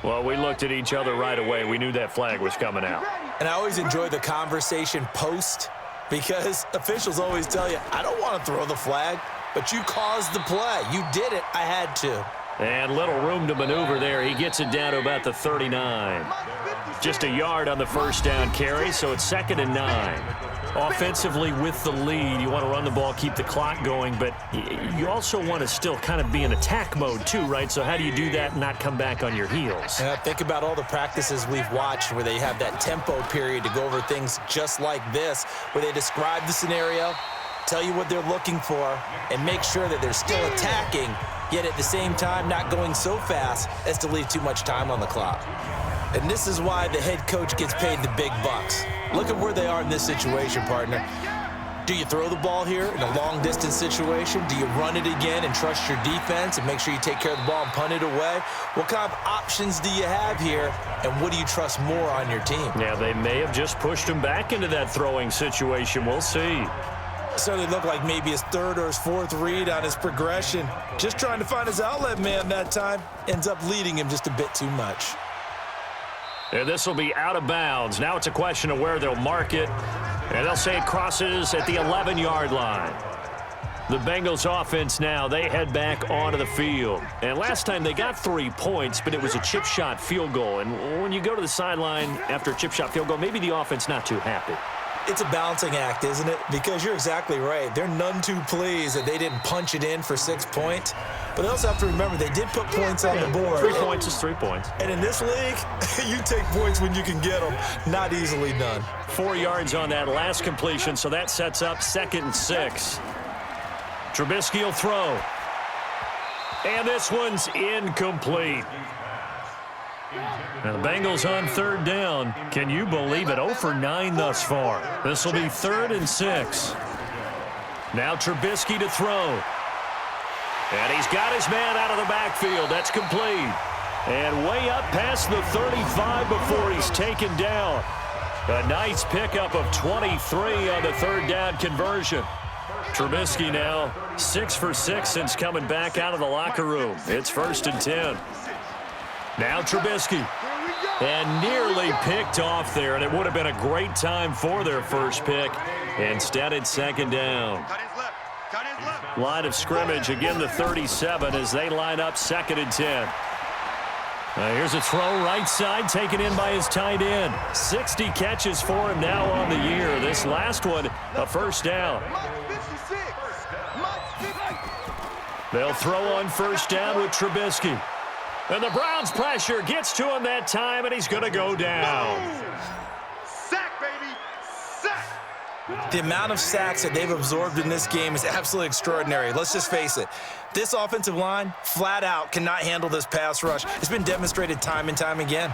Well, we looked at each other right away. We knew that flag was coming out. And I always enjoy the conversation post because officials always tell you, I don't want to throw the flag, but you caused the play. You did it. I had to. And little room to maneuver there. He gets it down to about the 39. Just a yard on the first down carry, so it's 2nd and 9. Offensively with the lead, you want to run the ball, keep the clock going, but you also want to still kind of be in attack mode too, right? So how do you do that and not come back on your heels? Think about all the practices we've watched where they have that tempo period to go over things just like this, where they describe the scenario, tell you what they're looking for, and make sure that they're still attacking, yet at the same time not going so fast as to leave too much time on the clock. And this is why the head coach gets paid the big bucks. Look at where they are in this situation, partner. Do you throw the ball here in a long-distance situation? Do you run it again and trust your defense and make sure you take care of the ball and punt it away? What kind of options do you have here, and what do you trust more on your team? Yeah, they may have just pushed him back into that throwing situation. We'll see. Certainly looked like maybe his 3rd or his 4th read on his progression. Just trying to find his outlet man that time. Ends up leading him just a bit too much. And this will be out of bounds. Now it's a question of where they'll mark it. And they'll say it crosses at the 11-yard line. The Bengals offense now, they head back onto the field. And last time they got 3 points, but it was a chip shot field goal. And when you go to the sideline after a chip shot field goal, maybe the offense not too happy. It's a balancing act, isn't it? Because you're exactly right. They're none too pleased that they didn't punch it in for 6 points. But they also have to remember they did put points on the board. 3 points is 3 points. And in this league, you take points when you can get them. Not easily done. 4 yards on that last completion, so that sets up 2nd and 6. Trubisky will throw. And this one's incomplete. Now the Bengals on 3rd down. Can you believe it? 0 for 9 thus far. This will be 3rd and 6. Now Trubisky to throw. And he's got his man out of the backfield. That's complete. And way up past the 35 before he's taken down. A nice pickup of 23 on the 3rd down conversion. Trubisky now 6 for 6 since coming back out of the locker room. It's 1st and 10. Now Trubisky. And nearly picked off there, and it would have been a great time for their first pick. Instead, it's 2nd down. Line of scrimmage, again the 37 as they line up 2nd and 10. Here's a throw right side taken in by his tight end. 60 catches for him now on the year. This last one, a 1st down. They'll throw on 1st down with Trubisky. And the Browns pressure gets to him that time, and he's going to go down. Sack, baby, sack. The amount of sacks that they've absorbed in this game is absolutely extraordinary. Let's just face it. This offensive line, flat out, cannot handle this pass rush. It's been demonstrated time and time again.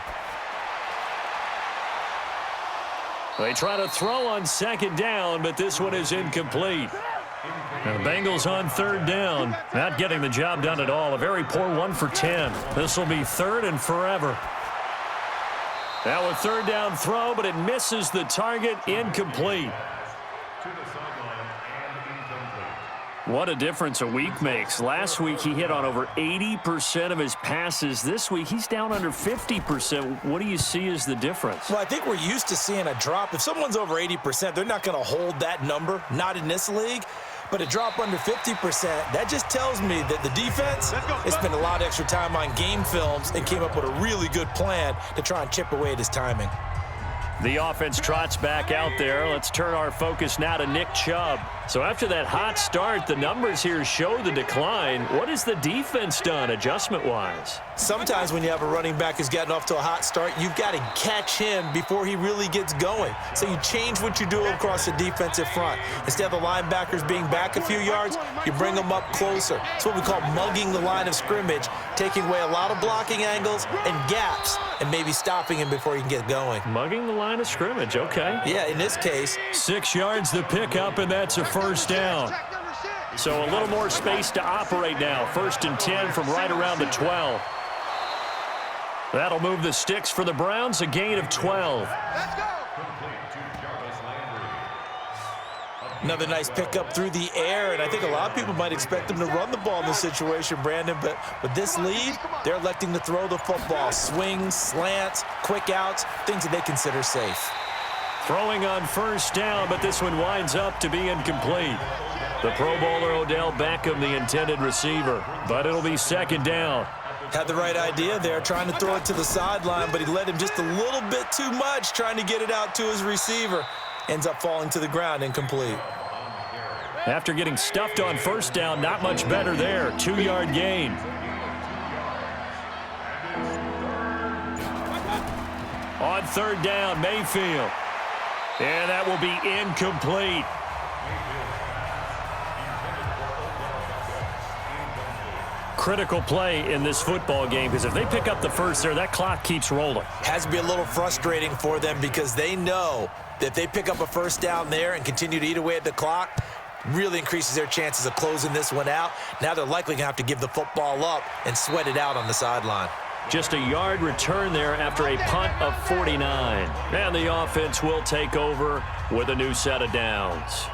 They try to throw on 2nd down, but this one is incomplete. Now the Bengals on 3rd down, not getting the job done at all. A very poor 1 for 10. This will be 3rd and forever. Now a 3rd down throw, but it misses the target, incomplete. What a difference a week makes. Last week he hit on over 80% of his passes. This week he's down under 50%. What do you see as the difference? Well, I think we're used to seeing a drop. If someone's over 80%, they're not going to hold that number, not in this league. But a drop under 50%, that just tells me that the defense has spent a lot of extra time on game films and came up with a really good plan to try and chip away at his timing. The offense trots back out there. Let's turn our focus now to Nick Chubb. So after that hot start, the numbers here show the decline. What has the defense done adjustment-wise? Sometimes when you have a running back who's gotten off to a hot start, you've got to catch him before he really gets going. So you change what you do across the defensive front. Instead of the linebackers being back a few yards, you bring them up closer. It's what we call mugging the line of scrimmage, taking away a lot of blocking angles and gaps and maybe stopping him before he can get going. Mugging the line of scrimmage, okay. Yeah, in this case. 6 yards the pickup, and that's a 1st down. So a little more space to operate now. 1st and 10 from right around the 12. That'll move the sticks for the Browns, a gain of 12. Another nice pickup through the air, and I think a lot of people might expect them to run the ball in this situation, Brandon, but with this lead, they're electing to throw the football. Swings, slants, quick outs, things that they consider safe. Throwing on first down, but this one winds up to be incomplete. The Pro Bowler Odell Beckham, the intended receiver, but it'll be second down. Had the right idea there, trying to throw it to the sideline, but he led him just a little bit too much, trying to get it out to his receiver. Ends up falling to the ground, incomplete. After getting stuffed on first down, not much better there. 2-yard gain. On third down, Mayfield. And that will be incomplete. Critical play in this football game, because if they pick up the first there, that clock keeps rolling. Has to be a little frustrating for them because they know that if they pick up a first down there and continue to eat away at the clock, really increases their chances of closing this one out. Now they're likely going to have to give the football up and sweat it out on the sideline. Just a yard return there after a punt of 49. And the offense will take over with a new set of downs.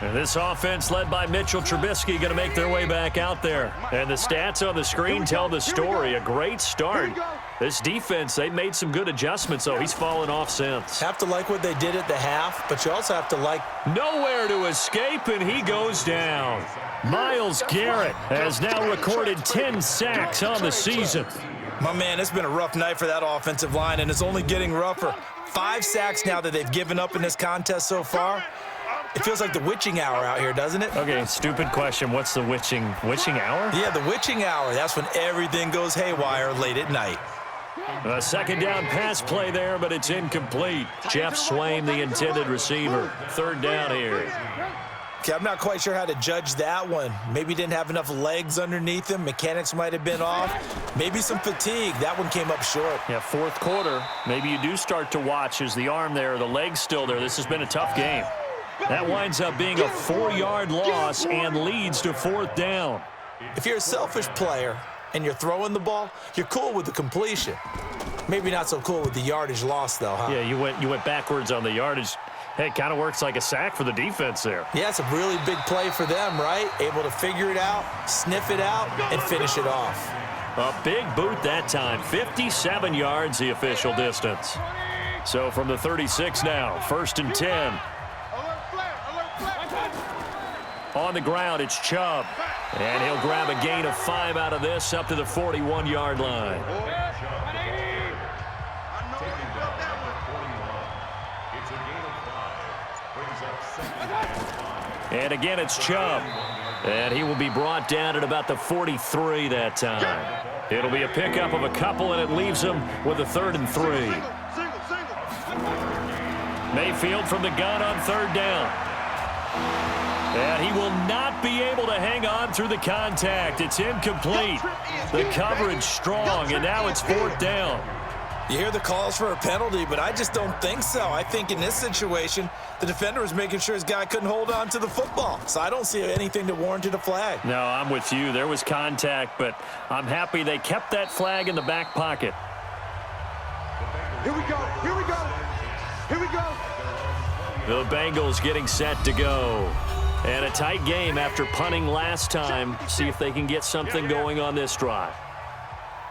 And this offense led by Mitchell Trubisky going to make their way back out there. And the stats on the screen tell the story. A great start. This defense, they've made some good adjustments, though. He's fallen off since. Have to like what they did at the half, but you also have to like... Nowhere to escape, and he goes down. Myles Garrett has now recorded 10 sacks on the season. My man, it's been a rough night for that offensive line, and it's only getting rougher. 5 sacks now that they've given up in this contest so far. It feels like the witching hour out here, doesn't it? Okay, stupid question. What's the witching hour? Yeah, the witching hour. That's when everything goes haywire late at night. A second down pass play there, but it's incomplete. Jeff Swain, the intended receiver. Third down here. Okay, I'm not quite sure how to judge that one. Maybe didn't have enough legs underneath him. Mechanics might have been off. Maybe some fatigue. That one came up short. Yeah, fourth quarter. Maybe you do start to watch as the arm there, the leg's still there. This has been a tough game. That winds up being a 4-yard loss and leads to fourth down. If you're a selfish player and you're throwing the ball, you're cool with the completion. Maybe not so cool with the yardage loss, though, huh? Yeah, you went backwards on the yardage. Hey, it kind of works like a sack for the defense there. Yeah, it's a really big play for them, right? Able to figure it out, sniff it out, and finish it off. A big boot that time. 57 yards, the official distance. So from the 36 now, 1st and 10. On the ground, it's Chubb. And he'll grab a gain of 5 out of this up to the 41-yard line. And again, it's Chubb. And he will be brought down at about the 43 that time. It'll be a pickup of a couple, and it leaves him with a 3rd and 3. Mayfield from the gun on third down. And he will not be able to hang on through the contact. It's incomplete. The coverage strong, and now it's 4th down. You hear the calls for a penalty, but I just don't think so. I think in this situation, the defender was making sure his guy couldn't hold on to the football. So I don't see anything that warranted a flag. No, I'm with you. There was contact, but I'm happy they kept that flag in the back pocket. Here we go. Here we go. Here we go. The Bengals getting set to go. And a tight game after punting last time. See if they can get something going on this drive.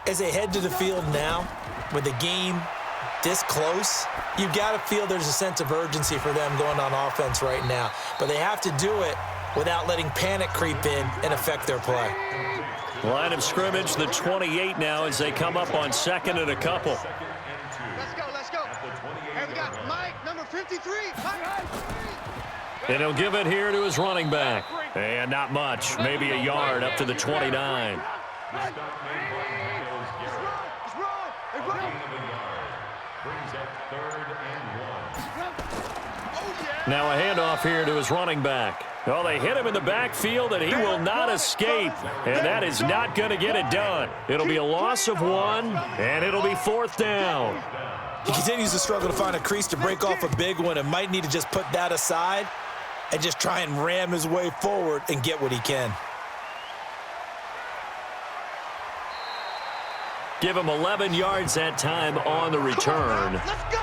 As they head to the field now, with the game this close, you've got to feel there's a sense of urgency for them going on offense right now. But they have to do it without letting panic creep in and affect their play. Line of scrimmage, the 28 now as they come up on 2nd and a couple. Let's go, let's go. And we got Mike, number 53. And he'll give it here to his running back. And not much, maybe a yard up to the 29. Now a handoff here to his running back. Well, they hit him in the backfield, and he will not escape. And that is not going to get it done. It'll be a loss of 1, and it'll be 4th down. He continues to struggle to find a crease to break off a big one and might need to just put that aside and just try and ram his way forward and get what he can. Give him 11 yards that time on the return. Let's go.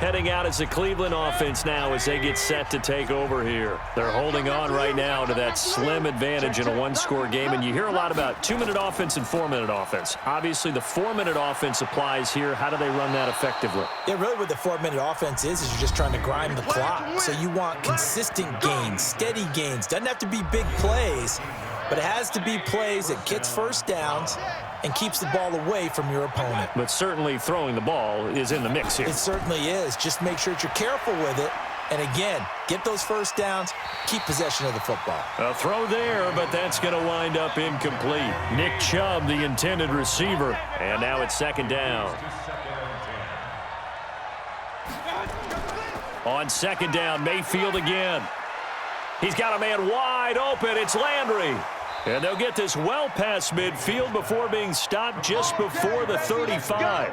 heading out as the Cleveland offense now as they get set to take over here. They're holding on right now to that slim advantage in a one-score game, and you hear a lot about 2-minute offense and 4-minute offense. Obviously, the 4-minute offense applies here. How do they run that effectively? Yeah, really what the 4-minute offense is you're just trying to grind the clock. So you want consistent gains, steady gains. Doesn't have to be big plays, but it has to be plays that gets first downs and keeps the ball away from your opponent. But certainly throwing the ball is in the mix here. It certainly is. Just make sure that you're careful with it. And again, get those first downs, keep possession of the football. A throw there, but that's going to wind up incomplete. Nick Chubb, the intended receiver. And now it's 2nd down. On 2nd down, Mayfield again. He's got a man wide open. It's Landry. And they'll get this well past midfield before being stopped just before the 35.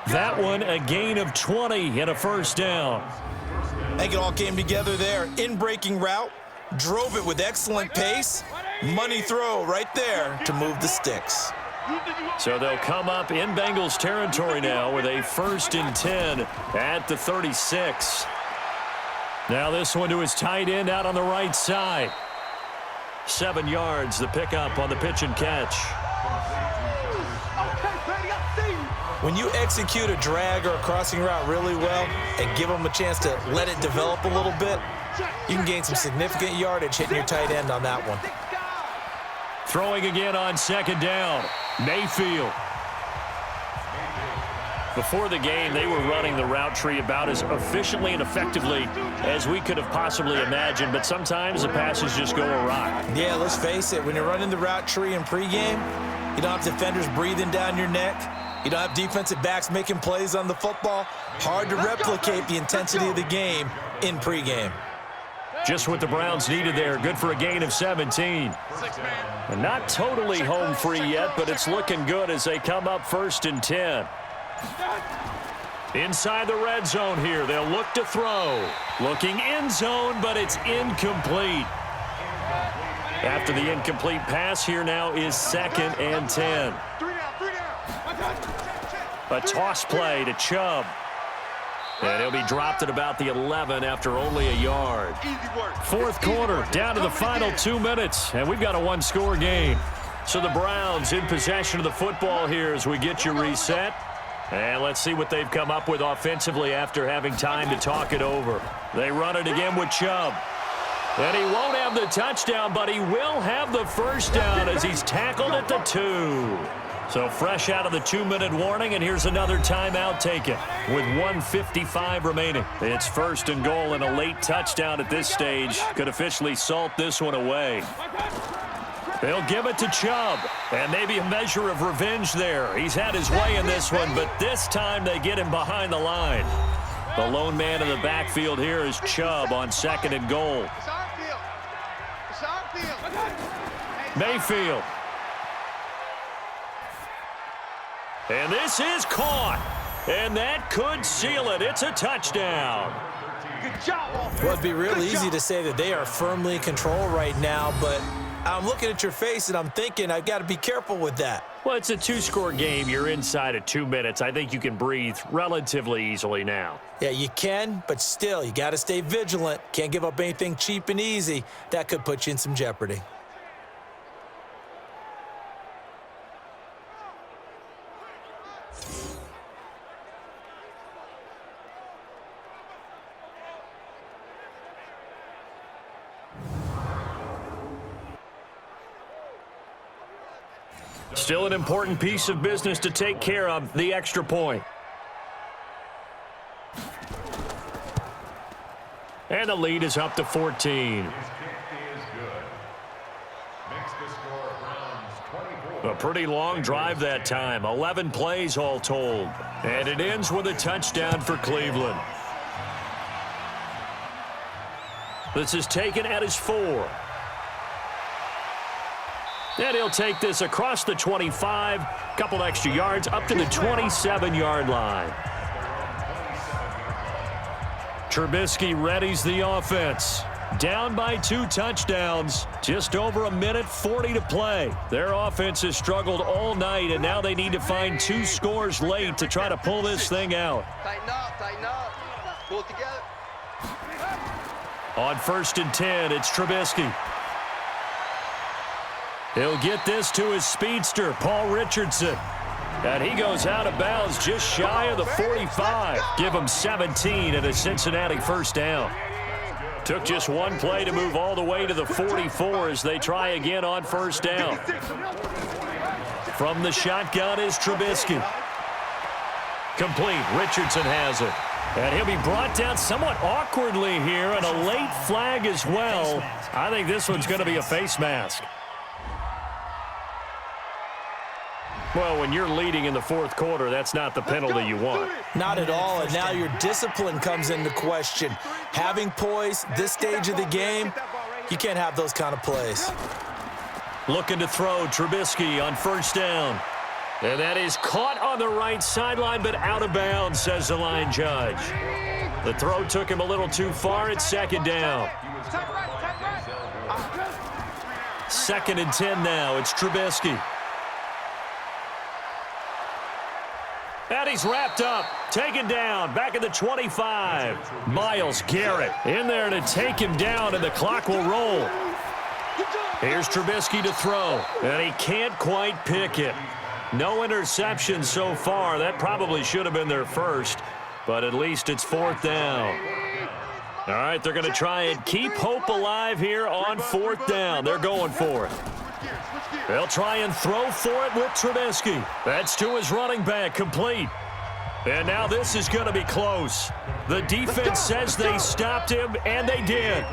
That one, a gain of 20 and a first down. I think it all came together there. In-breaking route, drove it with excellent pace. Money throw right there to move the sticks. So they'll come up in Bengals territory now with a 1st and 10 at the 36. Now this one to his tight end out on the right side. 7 yards, the pickup on the pitch and catch. When you execute a drag or a crossing route really well and give them a chance to let it develop a little bit, you can gain some significant yardage hitting your tight end on that one. Throwing again on 2nd down. Mayfield. Before the game, they were running the route tree about as efficiently and effectively as we could have possibly imagined, but sometimes the passes just go awry. Yeah, let's face it, when you're running the route tree in pregame, you don't have defenders breathing down your neck. You don't have defensive backs making plays on the football. Hard to replicate the intensity of the game in pregame. Just what the Browns needed there. Good for a gain of 17. And not totally home free yet, but it's looking good as they come up 1st and 10. Inside the red zone here, they'll look to throw. Looking end zone, but it's incomplete. After the incomplete pass, here now is 2nd and 10. A toss play to Chubb. And he'll be dropped at about the 11 after only a yard. 4th quarter, down to the final 2 minutes, and we've got a one-score game. So the Browns in possession of the football here as we get you reset. And let's see what they've come up with offensively after having time to talk it over. They run it again with Chubb. And he won't have the touchdown, but he will have the first down as he's tackled at the 2. So fresh out of the 2-minute warning, and here's another timeout taken with 1:55 remaining. It's 1st and goal, and a late touchdown at this stage could officially salt this one away. They'll give it to Chubb, and maybe a measure of revenge there. He's had his way in this one, but this time they get him behind the line. The lone man in the backfield here is Chubb on 2nd and goal. Mayfield. And this is caught. And that could seal it. It's a touchdown. Well, it'd be real easy to say that they are firmly in control right now, but I'm looking at your face and I'm thinking I've got to be careful with that. Well, it's a 2-score game. You're inside of 2 minutes. I think you can breathe relatively easily now. Yeah, you can, but still, you got to stay vigilant. Can't give up anything cheap and easy. That could put you in some jeopardy. Still an important piece of business to take care of, the extra point. And the lead is up to 14. A pretty long drive that time, 11 plays all told. And it ends with a touchdown for Cleveland. This is taken at his 4. And he'll take this across the 25, couple extra yards, up to the 27-yard line. Trubisky readies the offense. Down by 2 touchdowns, just over 1:40 to play. Their offense has struggled all night, and now they need to find 2 scores late to try to pull this thing out. Tighten up, tighten up. Pull it together. On 1st and 10, it's Trubisky. He'll get this to his speedster, Paul Richardson. And he goes out of bounds just shy of the 45. Give him 17 and a Cincinnati first down. Took just one play to move all the way to the 44 as they try again on 1st down. From the shotgun is Trubisky. Complete. Richardson has it. And he'll be brought down somewhat awkwardly here, and a late flag as well. I think this one's going to be a face mask. Well, when you're leading in the 4th quarter, that's not the penalty you want. Not at all, and now your discipline comes into question. Having poise this stage of the game, you can't have those kind of plays. Looking to throw, Trubisky on 1st down. And that is caught on the right sideline, but out of bounds, says the line judge. The throw took him a little too far. It's 2nd down. 2nd and 10 now. It's Trubisky. And he's wrapped up, taken down, back at the 25. Myles Garrett in there to take him down, and the clock will roll. Here's Trubisky to throw, and he can't quite pick it. No interception so far. That probably should have been their first, but at least it's 4th down. All right, they're going to try and keep hope alive here on 4th down. They're going for it. They'll try and throw for it with Trubisky. That's to his running back, complete. And now this is going to be close. The defense says they stopped him, and they did.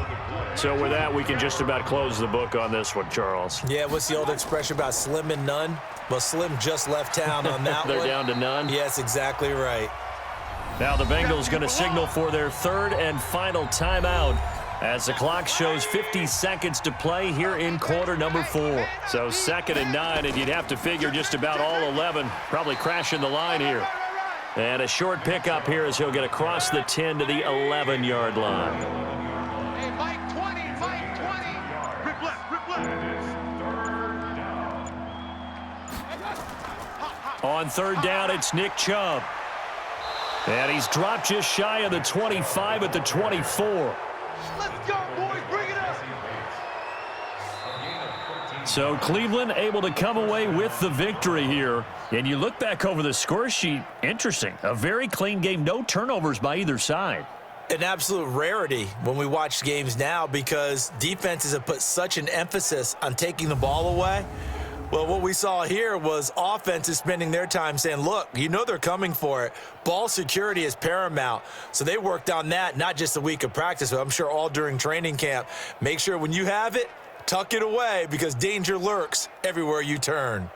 So with that, we can just about close the book on this one, Charles. Yeah, what's the old expression about slim and none? Well, Slim just left town on that They're one. down to none? Yes, exactly right. Now the Bengals going to signal for their 3rd and final timeout as the clock shows 50 seconds to play here in quarter number 4. So 2nd and 9, and you'd have to figure just about all 11 probably crashing the line here. And a short pickup here as he'll get across the 10 to the 11-yard line. Hey, Mike 20, Mike 20. Rip left, rip left. On 3rd down, it's Nick Chubb. And he's dropped just shy of the 25 at the 24. Let's go, boys. Bring it up. So Cleveland able to come away with the victory here. And you look back over the score sheet, interesting. A very clean game, no turnovers by either side. An absolute rarity when we watch games now because defenses have put such an emphasis on taking the ball away. Well, what we saw here was offenses spending their time saying, look, you know they're coming for it. Ball security is paramount. So they worked on that, not just a week of practice, but I'm sure all during training camp. Make sure when you have it, tuck it away because danger lurks everywhere you turn.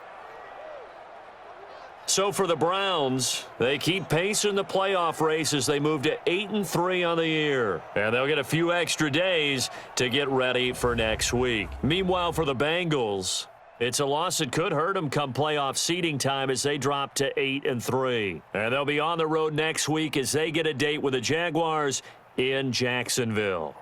So for the Browns, they keep pace in the playoff race as they move to 8-3 on the year. And they'll get a few extra days to get ready for next week. Meanwhile, for the Bengals, it's a loss that could hurt them come playoff seeding time as they drop to 8-3. And they'll be on the road next week as they get a date with the Jaguars in Jacksonville.